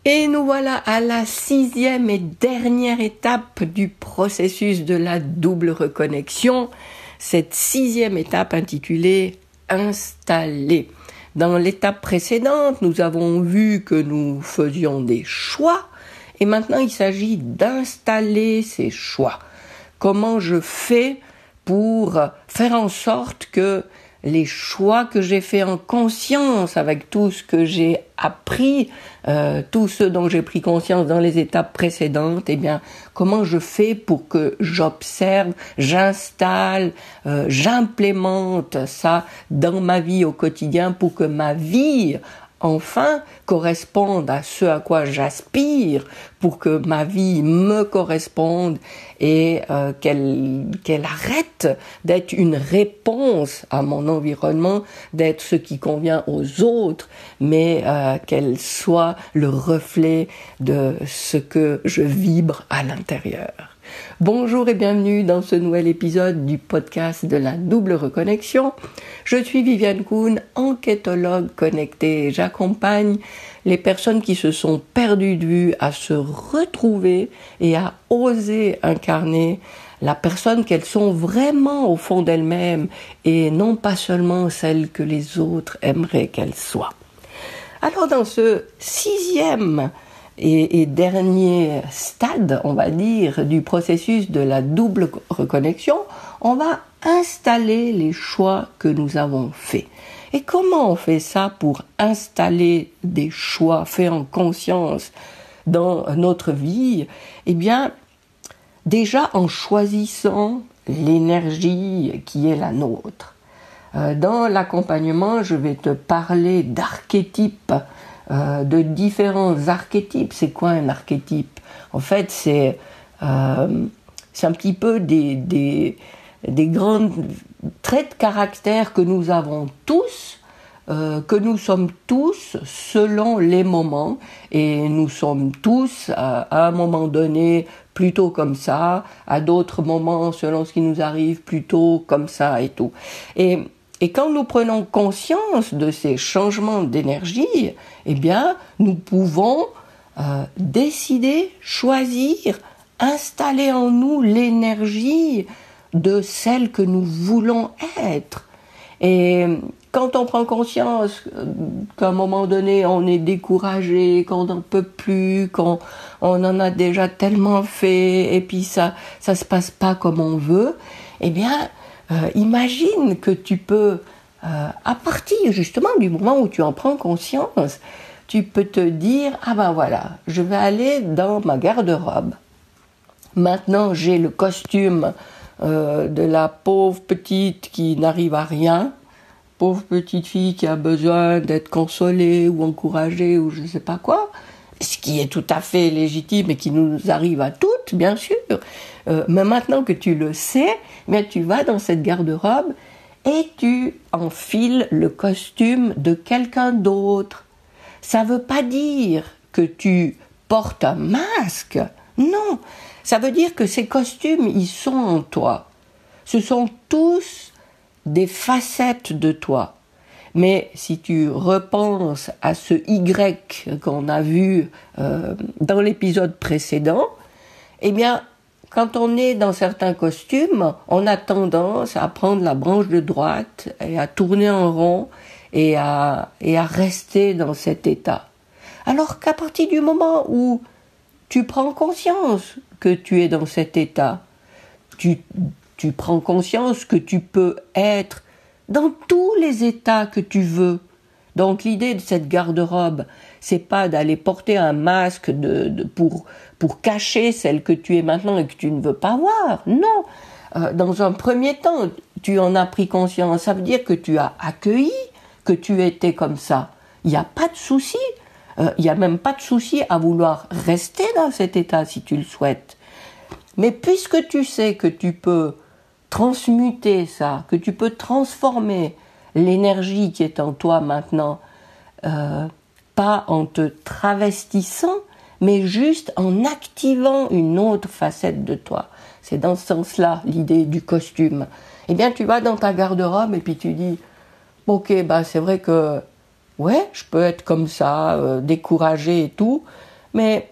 Et nous voilà à la 6e et dernière étape du processus de la double reconnexion. Cette 6e étape intitulée « Installer ». Dans l'étape précédente, nous avons vu que nous faisions des choix et maintenant il s'agit d'installer ces choix. Comment je fais pour faire en sorte que les choix que j'ai faits en conscience avec tout ce que j'ai appris, tout ce dont j'ai pris conscience dans les étapes précédentes, comment je fais pour que j'observe, j'installe, j'implémente ça dans ma vie au quotidien pour que ma vie enfin corresponde à ce à quoi j'aspire, pour que ma vie me corresponde et qu'elle arrête d'être une réponse à mon environnement, d'être ce qui convient aux autres, mais qu'elle soit le reflet de ce que je vibre à l'intérieur. Bonjour et bienvenue dans ce nouvel épisode du podcast de la double reconnexion. Je suis Viviane Kuhn, enquêtologue connectée. J'accompagne les personnes qui se sont perdues de vue à se retrouver et à oser incarner la personne qu'elles sont vraiment au fond d'elles-mêmes et non pas seulement celle que les autres aimeraient qu'elles soient. Alors dans ce 6e et dernier stade, on va dire, du processus de la double reconnexion, on va installer les choix que nous avons faits. Et comment on fait ça pour installer des choix faits en conscience dans notre vie ? Déjà en choisissant l'énergie qui est la nôtre. Dans l'accompagnement, je vais te parler d'archétypes, de différents archétypes. C'est quoi un archétype ? En fait, c'est un petit peu des grands traits de caractère que nous avons tous, que nous sommes tous selon les moments, et nous sommes tous à un moment donné plutôt comme ça, à d'autres moments selon ce qui nous arrive plutôt comme ça et tout. Et quand nous prenons conscience de ces changements d'énergie, nous pouvons décider, choisir, installer en nous l'énergie de celle que nous voulons être. Et quand on prend conscience qu'à un moment donné, on est découragé, qu'on n'en peut plus, qu'on en a déjà tellement fait, et puis ça se passe pas comme on veut, imagine que tu peux, à partir justement du moment où tu en prends conscience, tu peux te dire, je vais aller dans ma garde-robe. Maintenant, j'ai le costume de la pauvre petite qui n'arrive à rien, pauvre petite fille qui a besoin d'être consolée ou encouragée ou je ne sais pas quoi, ce qui est tout à fait légitime et qui nous arrive à toutes, bien sûr. Mais maintenant que tu le sais, tu vas dans cette garde-robe et tu enfiles le costume de quelqu'un d'autre. Ça ne veut pas dire que tu portes un masque, non. Ça veut dire que ces costumes, ils sont en toi. Ce sont tous des facettes de toi. Mais si tu repenses à ce Y qu'on a vu dans l'épisode précédent, quand on est dans certains costumes, on a tendance à prendre la branche de droite et à tourner en rond et à rester dans cet état. Alors qu'à partir du moment où tu prends conscience que tu es dans cet état, tu prends conscience que tu peux être dans tous les états que tu veux. Donc l'idée de cette garde-robe, c'est pas d'aller porter un masque pour cacher celle que tu es maintenant et que tu ne veux pas voir. Non. Dans un premier temps, tu en as pris conscience. Ça veut dire que tu as accueilli que tu étais comme ça. Il n'y a pas de souci. Il n'y a même pas de souci à vouloir rester dans cet état si tu le souhaites. Mais puisque tu sais que tu peux transmuter ça, que tu peux transformer l'énergie qui est en toi maintenant, pas en te travestissant, mais juste en activant une autre facette de toi. C'est dans ce sens-là l'idée du costume. Tu vas dans ta garde-robe et puis tu dis « Ok, c'est vrai que ouais, je peux être comme ça, découragé et tout, Mais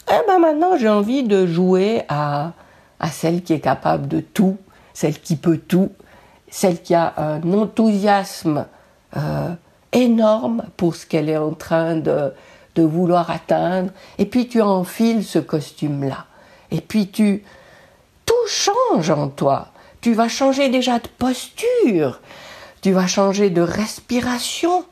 maintenant, j'ai envie de jouer à celle qui est capable de tout, celle qui peut tout, celle qui a un enthousiasme énorme pour ce qu'elle est en train de vouloir atteindre. Et puis tu enfiles ce costume-là. Et puis tout change en toi. Tu vas changer déjà de posture, tu vas changer de respiration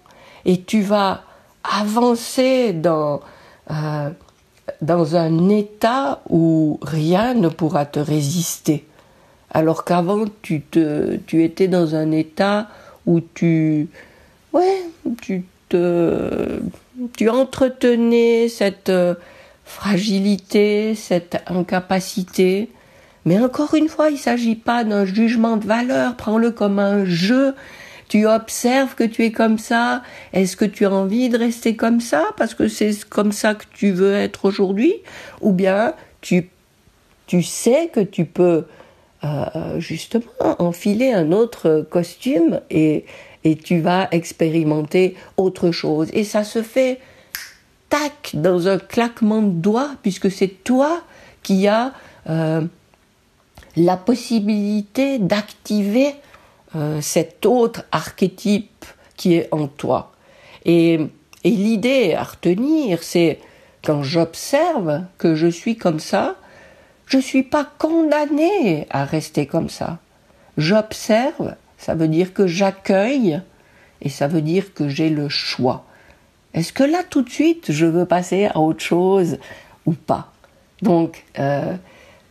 et tu vas avancer dans un état où rien ne pourra te résister. Alors qu'avant, tu étais dans un état où tu entretenais cette fragilité, cette incapacité. Mais encore une fois, il ne s'agit pas d'un jugement de valeur, prends-le comme un jeu. Tu observes que tu es comme ça. Est-ce que tu as envie de rester comme ça parce que c'est comme ça que tu veux être aujourd'hui? Ou bien tu sais que tu peux justement enfiler un autre costume et tu vas expérimenter autre chose. Et ça se fait tac, dans un claquement de doigts, puisque c'est toi qui as la possibilité d'activer cet autre archétype qui est en toi. Et l'idée à retenir, c'est quand j'observe que je suis comme ça, je ne suis pas condamnée à rester comme ça. J'observe, ça veut dire que j'accueille et ça veut dire que j'ai le choix. Est-ce que là, tout de suite, je veux passer à autre chose ou pas? Donc,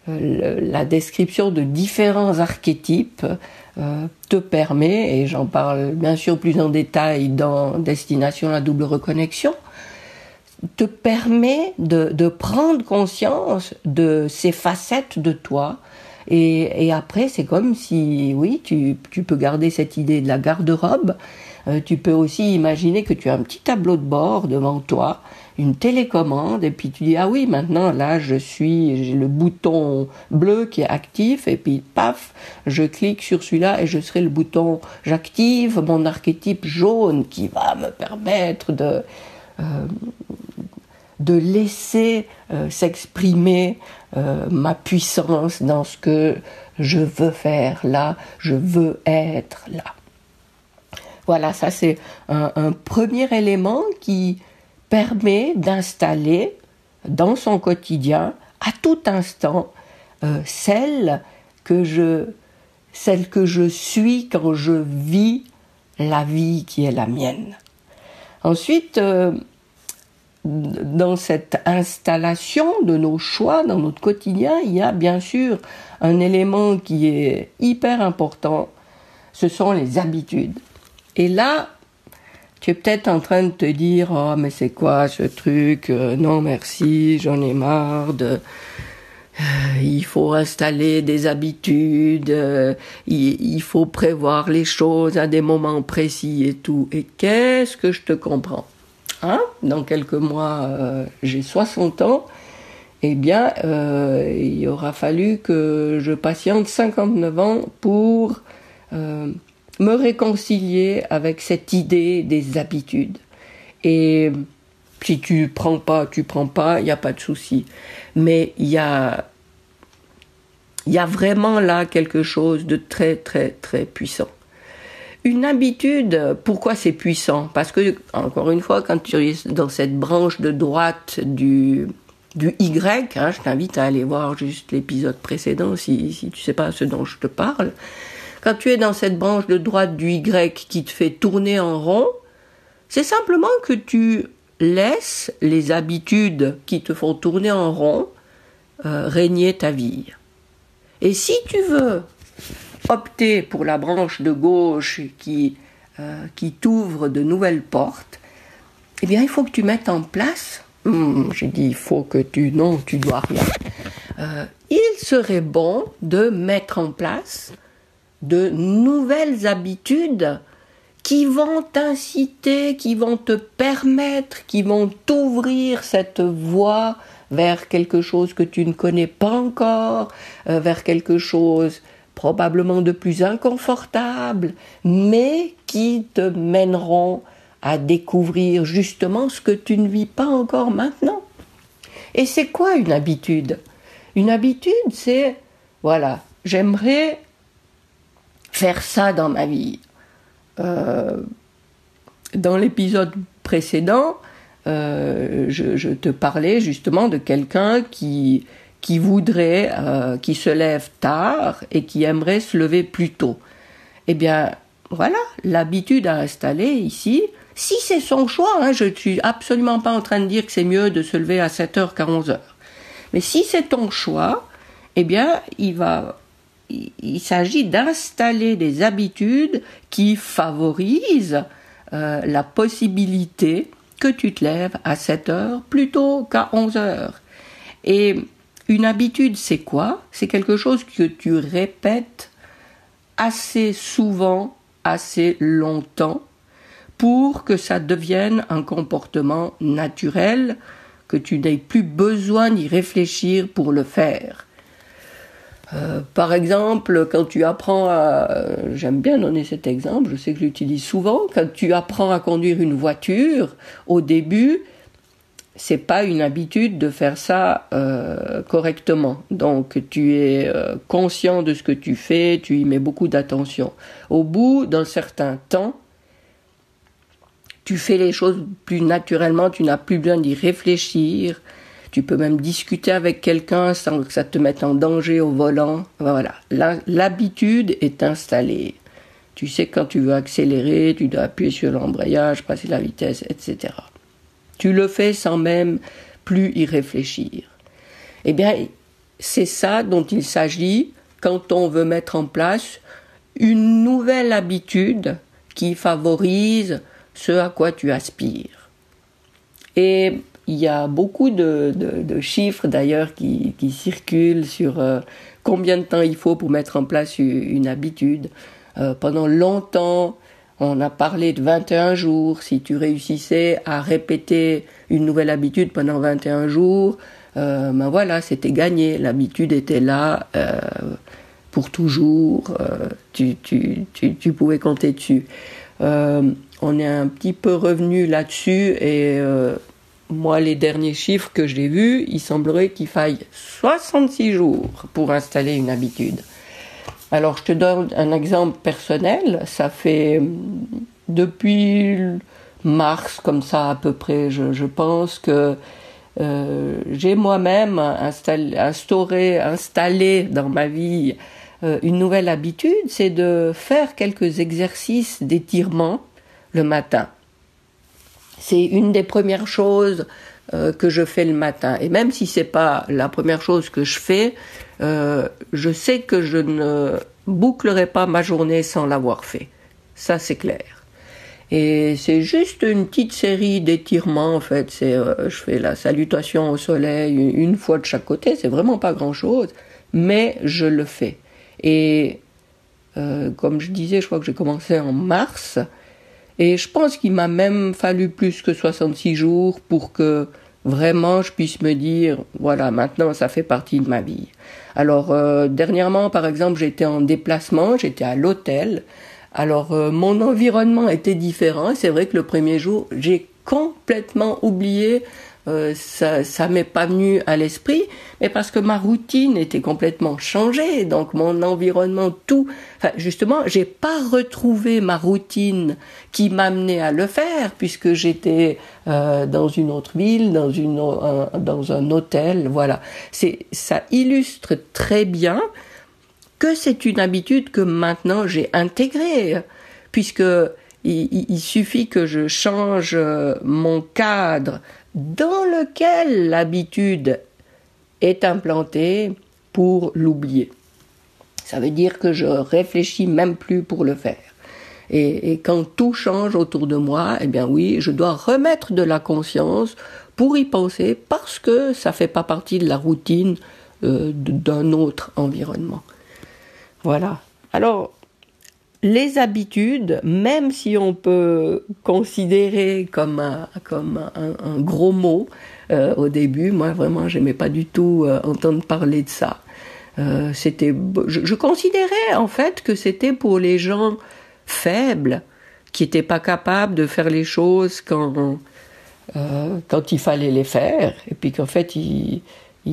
la description de différents archétypes te permet, et j'en parle bien sûr plus en détail dans Destination à double reconnexion, te permet de prendre conscience de ces facettes de toi. Et après, c'est comme si, oui, tu peux garder cette idée de la garde-robe. Tu peux aussi imaginer que tu as un petit tableau de bord devant toi, une télécommande, et puis tu dis, ah oui, maintenant, là, j'ai le bouton bleu qui est actif, et puis, paf, je clique sur celui-là, et je serai le bouton, j'active mon archétype jaune qui va me permettre de laisser s'exprimer ma puissance dans ce que je veux faire là, je veux être là. Voilà, ça c'est un premier élément qui permet d'installer dans son quotidien, à tout instant, celle que je suis quand je vis la vie qui est la mienne. Ensuite, dans cette installation de nos choix dans notre quotidien, il y a bien sûr un élément qui est hyper important, ce sont les habitudes. Et là, tu es peut-être en train de te dire « Oh, mais c'est quoi ce truc? Non, merci, j'en ai marre de... il faut installer des habitudes, il faut prévoir les choses à des moments précis et tout. Et qu'est-ce que je te comprends? Dans quelques mois, j'ai 60 ans. Eh bien, il aura fallu que je patiente 59 ans pour... me réconcilier avec cette idée des habitudes. Et si tu prends pas, il n'y a pas de souci. Mais il y a vraiment là quelque chose de très, très, très puissant. Une habitude, pourquoi c'est puissant? Parce que, encore une fois, quand tu es dans cette branche de droite du Y, je t'invite à aller voir juste l'épisode précédent si tu ne sais pas ce dont je te parle. Quand tu es dans cette branche de droite du Y qui te fait tourner en rond, c'est simplement que tu laisses les habitudes qui te font tourner en rond régner ta vie. Et si tu veux opter pour la branche de gauche qui t'ouvre de nouvelles portes, eh bien il faut que tu mettes en place, j'ai dit il faut que non, tu dois rien. Il serait bon de mettre en place de nouvelles habitudes qui vont t'inciter, qui vont te permettre, qui vont t'ouvrir cette voie vers quelque chose que tu ne connais pas encore, vers quelque chose probablement de plus inconfortable, mais qui te mèneront à découvrir justement ce que tu ne vis pas encore maintenant. Et c'est quoi une habitude? Une habitude, c'est, voilà, j'aimerais faire ça dans ma vie. Dans l'épisode précédent, je te parlais justement de quelqu'un qui voudrait, qui se lève tard et qui aimerait se lever plus tôt. Eh bien, voilà, l'habitude à installer ici, si c'est son choix, hein, je ne suis absolument pas en train de dire que c'est mieux de se lever à 7h qu'à 11h. Mais si c'est ton choix, eh bien, il s'agit d'installer des habitudes qui favorisent la possibilité que tu te lèves à 7h plutôt qu'à 11h. Et une habitude, c'est quoi? C'est quelque chose que tu répètes assez souvent, assez longtemps, pour que ça devienne un comportement naturel, que tu n'aies plus besoin d'y réfléchir pour le faire. Par exemple, quand tu apprends j'aime bien donner cet exemple, je sais que je l'utilise souvent, quand tu apprends à conduire une voiture, au début, c'est pas une habitude de faire ça correctement. Donc tu es conscient de ce que tu fais, tu y mets beaucoup d'attention. Au bout d'un certain temps, tu fais les choses plus naturellement, tu n'as plus besoin d'y réfléchir. Tu peux même discuter avec quelqu'un sans que ça te mette en danger au volant. Voilà, l'habitude est installée. Tu sais que quand tu veux accélérer, tu dois appuyer sur l'embrayage, passer la vitesse, etc. Tu le fais sans même plus y réfléchir. Eh bien, c'est ça dont il s'agit quand on veut mettre en place une nouvelle habitude qui favorise ce à quoi tu aspires. Et il y a beaucoup de chiffres d'ailleurs qui circulent sur combien de temps il faut pour mettre en place une habitude. Pendant longtemps, on a parlé de 21 jours. Si tu réussissais à répéter une nouvelle habitude pendant 21 jours, ben voilà, c'était gagné. L'habitude était là pour toujours. Tu pouvais compter dessus. On est un petit peu revenu là-dessus et moi, les derniers chiffres que j'ai vus, il semblerait qu'il faille 66 jours pour installer une habitude. Alors, je te donne un exemple personnel. Ça fait depuis mars, comme ça à peu près, je pense que j'ai moi-même installé dans ma vie une nouvelle habitude, c'est de faire quelques exercices d'étirement le matin. C'est une des premières choses que je fais le matin. Et même si c'est pas la première chose que je fais, je sais que je ne bouclerai pas ma journée sans l'avoir fait. Ça, c'est clair. Et c'est juste une petite série d'étirements, en fait. Je fais la salutation au soleil une fois de chaque côté. C'est vraiment pas grand-chose, mais je le fais. Et comme je disais, je crois que j'ai commencé en mars. Et je pense qu'il m'a même fallu plus que 66 jours pour que vraiment je puisse me dire, voilà, maintenant ça fait partie de ma vie. Alors, dernièrement, par exemple, j'étais en déplacement, j'étais à l'hôtel. Alors, mon environnement était différent. C'est vrai que le premier jour, j'ai complètement oublié, ça m'est pas venu à l'esprit, mais parce que ma routine était complètement changée, donc mon environnement, tout, enfin, justement, j'ai pas retrouvé ma routine qui m'amenait à le faire, puisque j'étais dans une autre ville, dans un hôtel, voilà. Ça illustre très bien que c'est une habitude que maintenant j'ai intégrée, puisque il suffit que je change mon cadre dans lequel l'habitude est implantée pour l'oublier. Ça veut dire que je réfléchis même plus pour le faire. Et quand tout change autour de moi, eh bien oui, je dois remettre de la conscience pour y penser parce que ça fait pas partie de la routine d'un autre environnement. Voilà. Alors, les habitudes, même si on peut considérer comme un gros mot au début, moi vraiment j'aimais pas du tout entendre parler de ça. Je considérais en fait que c'était pour les gens faibles qui n'étaient pas capables de faire les choses quand quand il fallait les faire, et puis qu'en fait il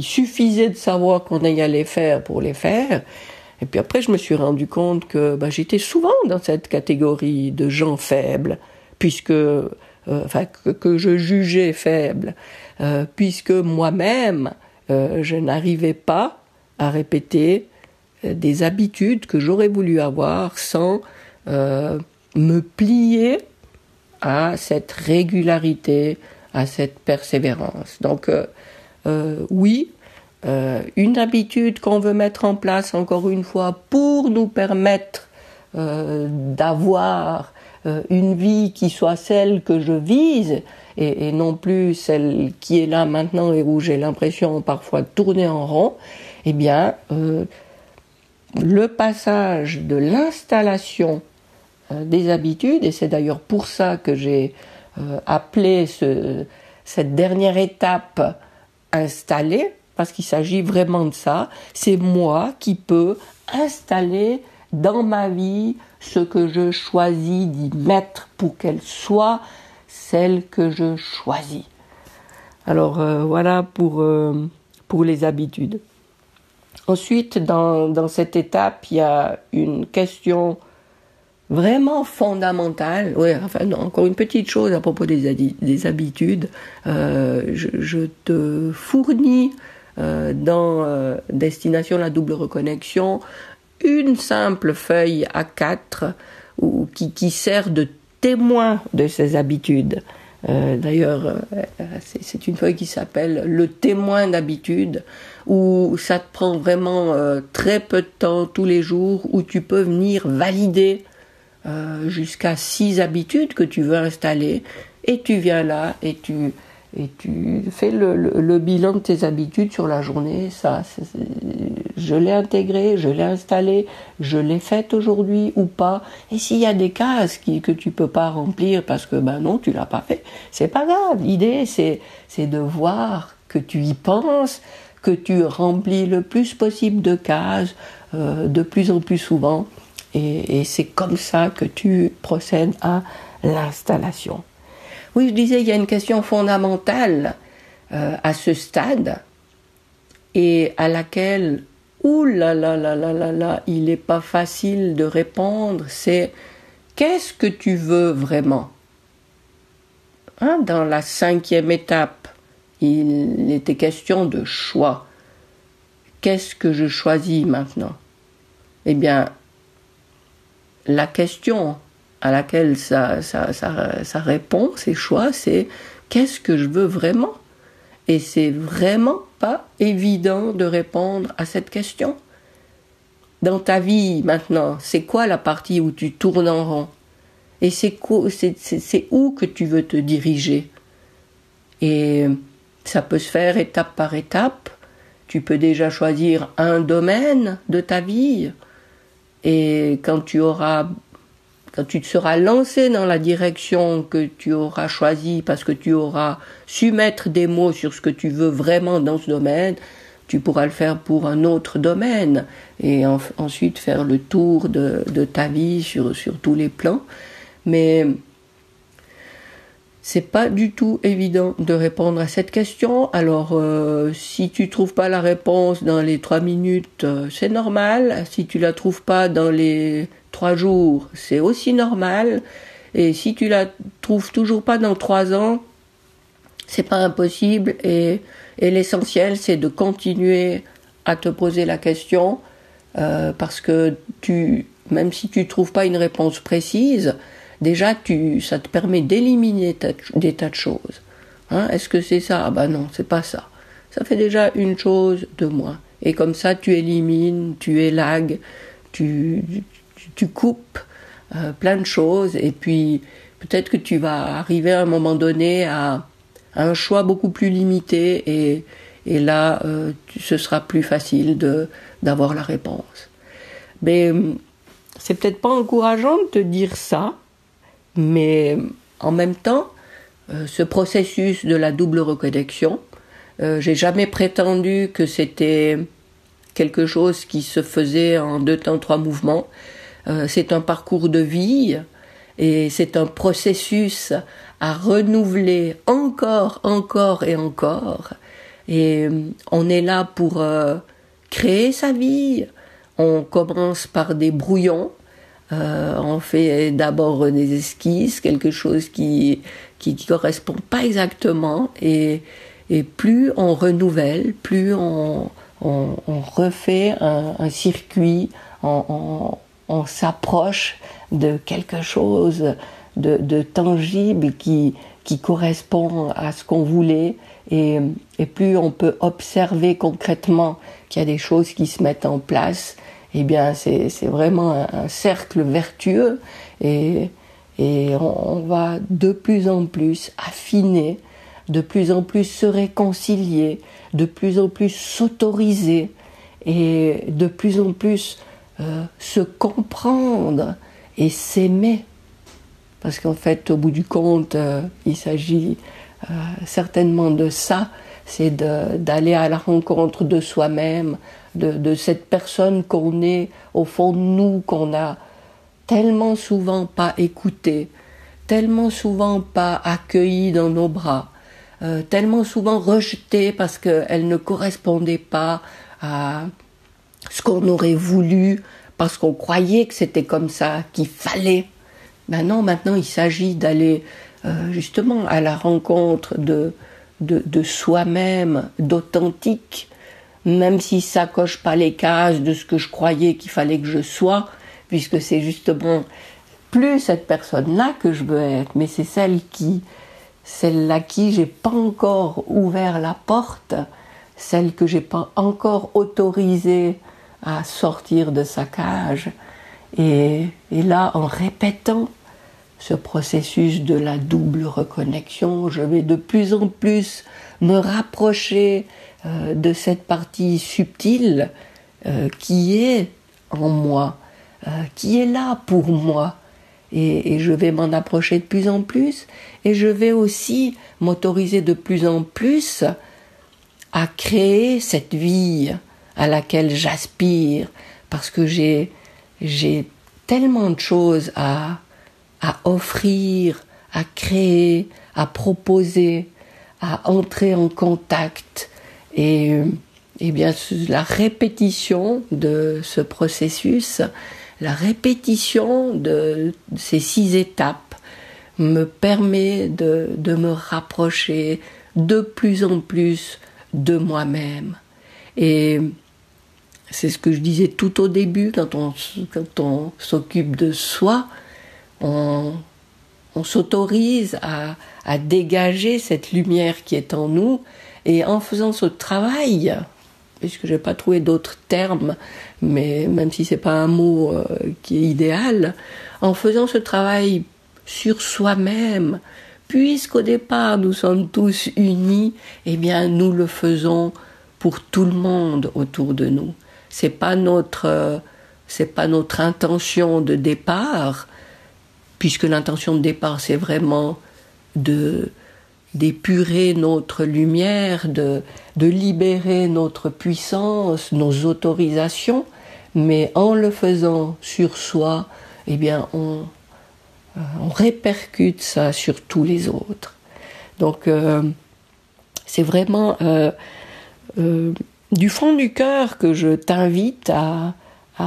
suffisait de savoir qu'on allait les faire pour les faire. Et puis après je me suis rendu compte que j'étais souvent dans cette catégorie de gens faibles, puisque que je jugeais faibles, puisque moi-même je n'arrivais pas à répéter des habitudes que j'aurais voulu avoir sans me plier à cette régularité, à cette persévérance. Donc oui, une habitude qu'on veut mettre en place, encore une fois, pour nous permettre d'avoir une vie qui soit celle que je vise, et non plus celle qui est là maintenant et où j'ai l'impression parfois de tourner en rond, eh bien, le passage de l'installation des habitudes, et c'est d'ailleurs pour ça que j'ai appelé cette dernière étape installer, parce qu'il s'agit vraiment de ça, c'est moi qui peux installer dans ma vie ce que je choisis d'y mettre pour qu'elle soit celle que je choisis. Alors voilà pour les habitudes. Ensuite, dans cette étape, il y a une question vraiment fondamentale. Encore une petite chose à propos des habitudes. Je te fournis dans Destination la double reconnexion une simple feuille A4 qui sert de témoin de ces habitudes. D'ailleurs, c'est une feuille qui s'appelle le témoin d'habitude, où ça te prend vraiment très peu de temps tous les jours, où tu peux venir valider jusqu'à 6 habitudes que tu veux installer, et tu viens là et tu fais le bilan de tes habitudes sur la journée. Je l'ai intégré, je l'ai installé, je l'ai faite aujourd'hui ou pas. Et s'il y a des cases que tu peux pas remplir parce que non, tu l'as pas fait, c'est pas grave. L'idée c'est de voir que tu y penses, que tu remplis le plus possible de cases, de plus en plus souvent. Et c'est comme ça que tu procèdes à l'installation. Oui, je disais, il y a une question fondamentale à ce stade, et à laquelle, il n'est pas facile de répondre, c'est qu'est-ce que tu veux vraiment ? Dans la 5e étape, il était question de choix. Qu'est-ce que je choisis maintenant ? Eh bien, la question à laquelle ça répond, ces choix, c'est qu'est-ce que je veux vraiment ? Et c'est vraiment pas évident de répondre à cette question. Dans ta vie maintenant, c'est quoi la partie où tu tournes en rond ? Et c'est où que tu veux te diriger ? Et ça peut se faire étape par étape. Tu peux déjà choisir un domaine de ta vie, et quand tu te seras lancé dans la direction que tu auras choisie, parce que tu auras su mettre des mots sur ce que tu veux vraiment dans ce domaine, tu pourras le faire pour un autre domaine, et ensuite faire le tour de ta vie sur tous les plans. Mais c'est pas du tout évident de répondre à cette question. Alors, si tu trouves pas la réponse dans les 3 minutes, c'est normal. Si tu la trouves pas dans les 3 jours, c'est aussi normal. Et si tu la trouves toujours pas dans 3 ans, c'est pas impossible. Et l'essentiel, c'est de continuer à te poser la question, parce que même si tu trouves pas une réponse précise, déjà, ça te permet d'éliminer des tas de choses. Est-ce que c'est ça ? Non, c'est pas ça. Ça fait déjà une chose de moins. Et comme ça, tu élimines, tu élagues, tu coupes plein de choses. Et puis, peut-être que tu vas arriver à un moment donné à un choix beaucoup plus limité. Et là, ce sera plus facile d'avoir la réponse. Mais c'est peut-être pas encourageant de te dire ça. Mais en même temps, ce processus de la double reconnexion, j'ai jamais prétendu que c'était quelque chose qui se faisait en 2 temps, 3 mouvements. C'est un parcours de vie, et c'est un processus à renouveler encore et encore. Et on est là pour créer sa vie. On commence par des brouillons. On fait d'abord des esquisses, quelque chose qui correspond pas exactement. Et plus on renouvelle, plus on refait un circuit, on s'approche de quelque chose de tangible qui correspond à ce qu'on voulait, et plus on peut observer concrètement qu'il y a des choses qui se mettent en place, eh bien c'est vraiment un cercle vertueux, et on va de plus en plus affiner, de plus en plus se réconcilier, de plus en plus s'autoriser, et de plus en plus se comprendre et s'aimer. Parce qu'en fait, au bout du compte, il s'agit certainement de ça, c'est d'aller à la rencontre de soi-même, de cette personne qu'on est au fond de nous, qu'on a tellement souvent pas écouté, tellement souvent pas accueilli dans nos bras, tellement souvent rejeté parce qu'elle ne correspondait pas à ce qu'on aurait voulu, parce qu'on croyait que c'était comme ça qu'il fallait. Maintenant il s'agit d'aller justement à la rencontre de soi-même, d'authentique, même si ça coche pas les cases de ce que je croyais qu'il fallait que je sois, puisque c'est justement plus cette personne-là que je veux être, mais c'est celle à qui j'ai pas encore ouvert la porte, celle que j'ai pas encore autorisée à sortir de sa cage. Et là, en répétant ce processus de la double reconnexion, je vais de plus en plus me rapprocher de cette partie subtile qui est en moi, qui est là pour moi. Et je vais m'en approcher de plus en plus, et je vais aussi m'autoriser de plus en plus à créer cette vie à laquelle j'aspire, parce que j'ai tellement de choses à offrir, à créer, à proposer, à entrer en contact. Et bien, la répétition de ce processus, la répétition de ces 6 étapes me permet de me rapprocher de plus en plus de moi-même. Et c'est ce que je disais tout au début, quand on s'occupe de soi, on s'autorise à dégager cette lumière qui est en nous, et en faisant ce travail, puisque je n'ai pas trouvé d'autres termes, mais même si c'est pas un mot qui est idéal, en faisant ce travail sur soi-même, puisqu'au départ nous sommes tous unis, eh bien nous le faisons pour tout le monde autour de nous. C'est pas notre intention de départ, puisque l'intention de départ c'est vraiment d'épurer notre lumière, de libérer notre puissance, nos autorisations, mais en le faisant sur soi, eh bien on répercute ça sur tous les autres. Donc c'est vraiment du fond du cœur que je t'invite à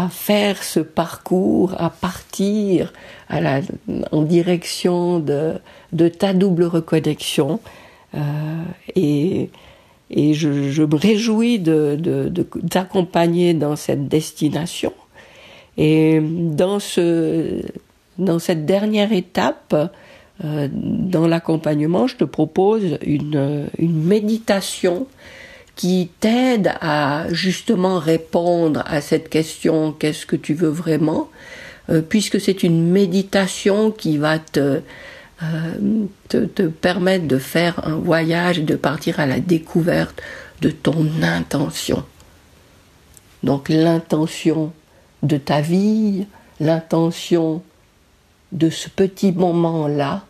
faire ce parcours, à partir en direction de ta double reconnexion, et je me réjouis de t'accompagner dans cette destination. Et dans cette dernière étape, dans l'accompagnement, je te propose une méditation qui t'aide à justement répondre à cette question « Qu'est-ce que tu veux vraiment ?» puisque c'est une méditation qui va te permettre de faire un voyage et de partir à la découverte de ton intention. Donc l'intention de ta vie, l'intention de ce petit moment-là,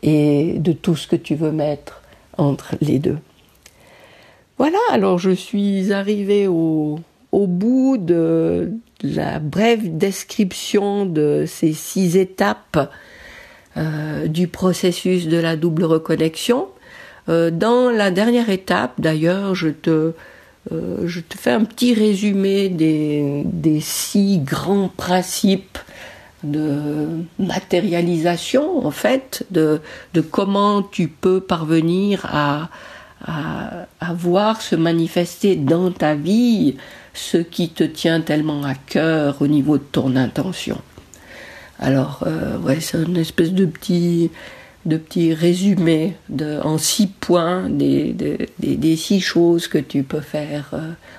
et de tout ce que tu veux mettre entre les deux. Voilà, alors je suis arrivée au bout de la brève description de ces 6 étapes du processus de la double reconnexion. Dans la dernière étape, d'ailleurs, je te fais un petit résumé des 6 grands principes de matérialisation, en fait, de comment tu peux parvenir à voir se manifester dans ta vie ce qui te tient tellement à cœur au niveau de ton intention. Alors, c'est une espèce de petit résumé en 6 points des 6 choses que tu peux faire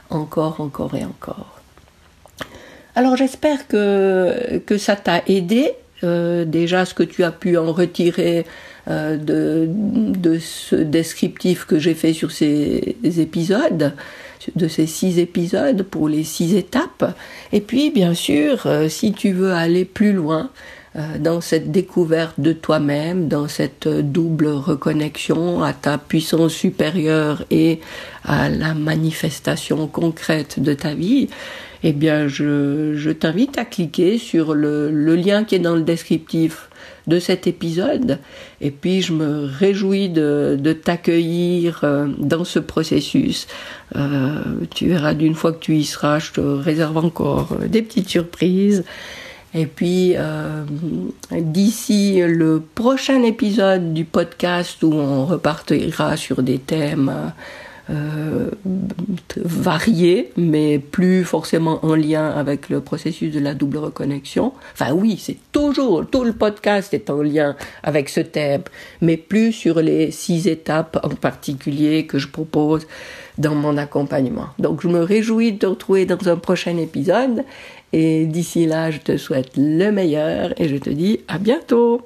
encore et encore. Alors j'espère que ça t'a aidé, déjà ce que tu as pu en retirer de ce descriptif que j'ai fait sur ces épisodes, de ces 6 épisodes pour les 6 étapes. Et puis bien sûr, si tu veux aller plus loin dans cette découverte de toi-même, dans cette double reconnexion à ta puissance supérieure et à la manifestation concrète de ta vie, eh bien je t'invite à cliquer sur le lien qui est dans le descriptif de cet épisode, et puis je me réjouis de t'accueillir dans ce processus. Tu verras, d'une fois que tu y seras, je te réserve encore des petites surprises. Et puis, d'ici le prochain épisode du podcast où on repartira sur des thèmes variés, mais plus forcément en lien avec le processus de la double reconnexion. Enfin oui, c'est toujours, tout le podcast est en lien avec ce thème, mais plus sur les 6 étapes en particulier que je propose dans mon accompagnement. Donc je me réjouis de te retrouver dans un prochain épisode, et d'ici là, je te souhaite le meilleur et je te dis à bientôt.